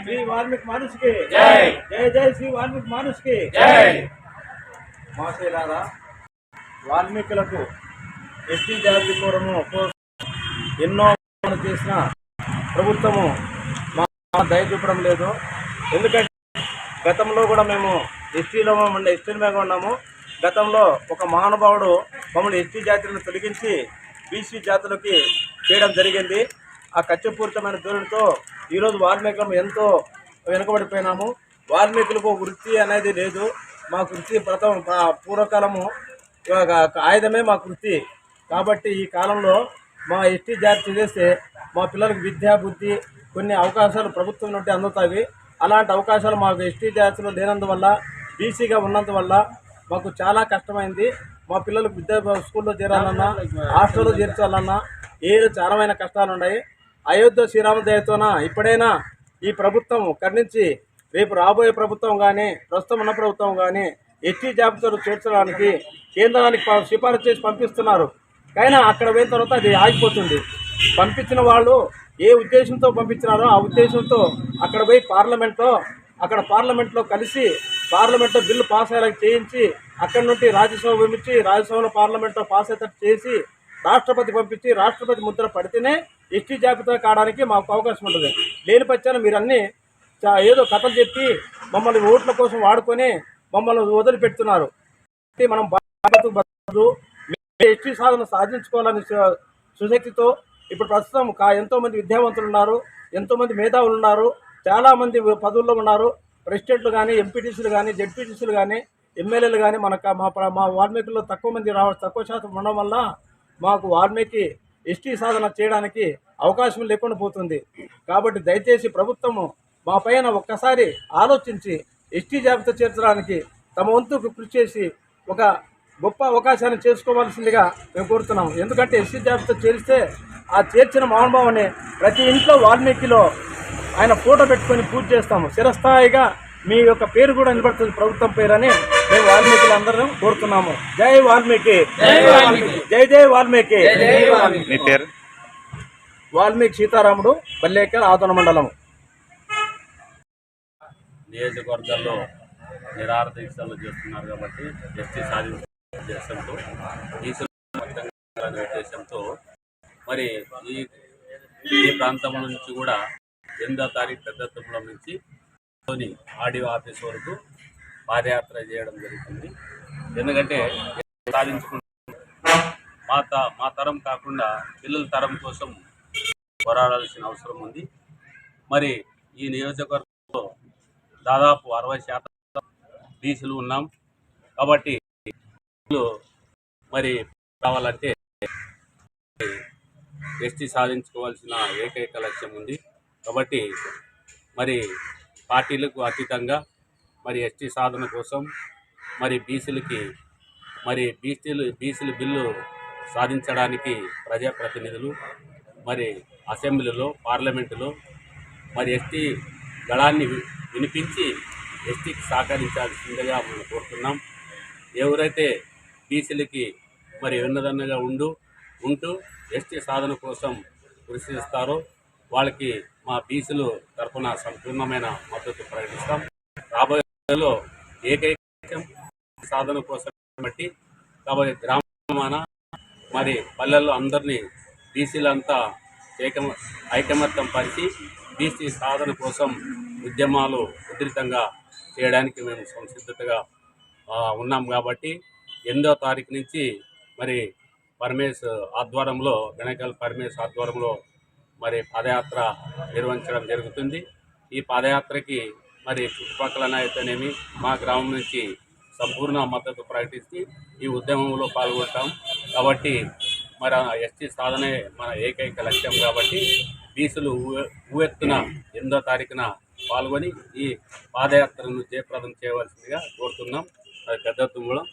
శ్రీ వాల్మీకి మానుషుకి జై జై జై శ్రీ వాల్మీకి మానుషుకి జై. మాసేలారా, వాల్మీకులకు ఎస్టీ జాతి పూర్వము ఎన్నో చేసిన ప్రభుత్వము మా దయ చూపడం లేదు. ఎందుకంటే గతంలో కూడా మేము ఎస్టీలో ఎస్టీలుగా ఉన్నాము. గతంలో ఒక మహానుభావుడు మమ్మల్ని ఎస్టీ జాతులను తొలగించి బీసీ జాతులకి చేయడం జరిగింది. ఆ కచ్చపూరితమైన ధోరణితో ఈరోజు వాల్మీకులం ఎంతో వెనుకబడిపోయినాము. వాల్మీకులకు వృత్తి అనేది లేదు. మా వృత్తి పూర్వకాలము ఆయుధమే మా వృత్తి. కాబట్టి ఈ కాలంలో మా ఎస్టీ జాతి చేస్తే మా పిల్లలకు విద్యా బుద్ధి కొన్ని అవకాశాలు ప్రభుత్వం నుండి అందుతాయి. అలాంటి అవకాశాలు మాకు ఎస్టీ జాతిలో లేనందువల్ల, బీసీగా ఉన్నందువల్ల మాకు చాలా కష్టమైంది. మా పిల్లలకు స్కూల్లో చేరాలన్నా, హాస్టల్లో చేర్చాలన్నా చాలామైన కష్టాలు ఉన్నాయి. అయోధ్య శ్రీరామ దయతోన ఇప్పుడైనా ఈ ప్రభుత్వం కర్ణించి రేపు రాబోయే ప్రభుత్వం కానీ ప్రస్తుతం ఉన్న ప్రభుత్వం కానీ ఎస్టీ జాబితాలు చేర్చడానికి కేంద్రానికి సిఫారసు చేసి పంపిస్తున్నారు. కానీ అక్కడ పోయిన తర్వాత అది ఆగిపోతుంది. పంపించిన వాళ్ళు ఏ ఉద్దేశంతో పంపించినారో ఆ ఉద్దేశంతో అక్కడ పోయి పార్లమెంట్లో కలిసి పార్లమెంట్లో బిల్లు పాస్ అయ్యేలా చేయించి అక్కడి నుండి రాజ్యసభ పంపించి రాజ్యసభలో పార్లమెంట్లో పాస్ అయ్యేటట్టు చేసి రాష్ట్రపతి పంపించి రాష్ట్రపతి ముద్ర పడితేనే ఎస్టీ జాబితా కావడానికి మాకు అవకాశం ఉంటుంది. లేని పక్షాన మీరు అన్నీ ఏదో కథలు చెప్పి మమ్మల్ని ఓట్ల కోసం వాడుకొని మమ్మల్ని వదిలిపెడుతున్నారు. మనం ఎస్టీ సాధన సాధించుకోవాలని సుశక్తితో ఇప్పుడు ప్రస్తుతం ఎంతోమంది విద్యావంతులు ఉన్నారు, ఎంతోమంది మేధావులు ఉన్నారు, చాలామంది పదవుల్లో ఉన్నారు. ప్రెసిడెంట్లు కానీ, ఎంపీటీసీలు కానీ, జెడ్పీటీసీలు కానీ, ఎమ్మెల్యేలు కానీ మా వాల్మీకుల్లో తక్కువ శాతం ఉండడం వల్ల మాకు వాల్మీకి ఎస్టీ సాధన చేయడానికి అవకాశం లేకుండా పోతుంది. కాబట్టి దయచేసి ప్రభుత్వము మా పైన ఒక్కసారి ఆలోచించి ఎస్టీ జాబితా చేర్చడానికి తమ వంతుకు కృషి చేసి ఒక గొప్ప అవకాశాన్ని చేసుకోవాల్సిందిగా మేము కోరుతున్నాము. ఎందుకంటే ఎస్టీ జాబితా చేరిస్తే ఆ చేర్చిన మహానుభావుని ప్రతి ఇంట్లో వాల్మీకిలో ఆయన ఫోటో పెట్టుకొని పూజ చేస్తాము. చిరస్థాయిగా మీ యొక్క పేరు కూడా నిలబడుతుంది ప్రభుత్వం పేరని మేము వాల్మీకులు అందరం కోరుతున్నాము. జై వాల్మీకి, జై జై వాల్మీకి. మీ పేరు? వాల్మీకి సీతారాముడు, బల్లేకర్, ఆదోన మండలం. నియోజకవర్గాల్లో నిరాహార దీక్షలు చేస్తున్నారు కాబట్టి ఎస్టీ సాధించే ఉద్దేశంతో ఉద్దేశంతో మరి ఈ ప్రాంతం నుంచి కూడా 8వ తారీఖు పెద్దతుమ్మలం నుంచి ఆడియో ఆఫీస్ వరకు పాదయాత్ర చేయడం జరుగుతుంది. ఎందుకంటే సాధించుకుంటే మా తరం కాకుండా పిల్లల తరం కోసం పోరాడాల్సిన అవసరం ఉంది. మరి ఈ నియోజకవర్గంలో దాదాపు 60% బీసీలు ఉన్నాం. కాబట్టి మరి కావాలంటే ఎస్టీ సాధించుకోవాల్సిన ఏకైక లక్ష్యం ఉంది. కాబట్టి మరి పార్టీలకు అతీతంగా మరి ఎస్టీ సాధన కోసం మరి బీసీలకి మరి బీసీల బిల్లు సాధించడానికి ప్రజాప్రతినిధులు మరి అసెంబ్లీలో, పార్లమెంటులో మరి ఎస్టీ గళాన్ని వినిపించి ఎస్టీకి సహకరించాల్సిందిగా మనం కోరుతున్నాం. ఎవరైతే బీసీలకి మరి వెన్నదన్నగా ఉంటూ ఎస్టీ సాధన కోసం కృషి చేస్తారో వాళ్ళకి మా బీసీలు తరఫున సంపూర్ణమైన మద్దతు ప్రకటిస్తాం. రాబోయేలో ఏకైక సాధన కోసం బట్టి కాబట్టి గ్రామాన మరి పల్లెల్లో అందరినీ బీసీలంతా ఐకమత్యం పరిచి బీసీ సాధన కోసం ఉద్యమాలు ఉధృతంగా చేయడానికి మేము సంసిద్ధతగా ఉన్నాం. కాబట్టి 8వ తారీఖు నుంచి మరి పరమేశ్ ఆధ్వర్యంలో గణకల్ పరమేశ్ ఆధ్వర్యంలో మరి పాదయాత్ర నిర్వహించడం జరుగుతుంది. ఈ పాదయాత్రకి మరి చుట్టుపక్కల అయితేనేమి మా గ్రామం నుంచి సంపూర్ణ మద్దతు ప్రకటిస్తే ఈ ఉద్యమంలో పాల్గొంటాం. కాబట్టి మరి ఎస్టీ సాధనే మన ఏకైక లక్ష్యం. కాబట్టి బీసీలు ఊవెత్తున 8వ తారీఖున పాల్గొని ఈ పాదయాత్రను జయప్రదం చేయవలసిందిగా కోరుతున్నాం. అది పెద్ద తుమ్మలం.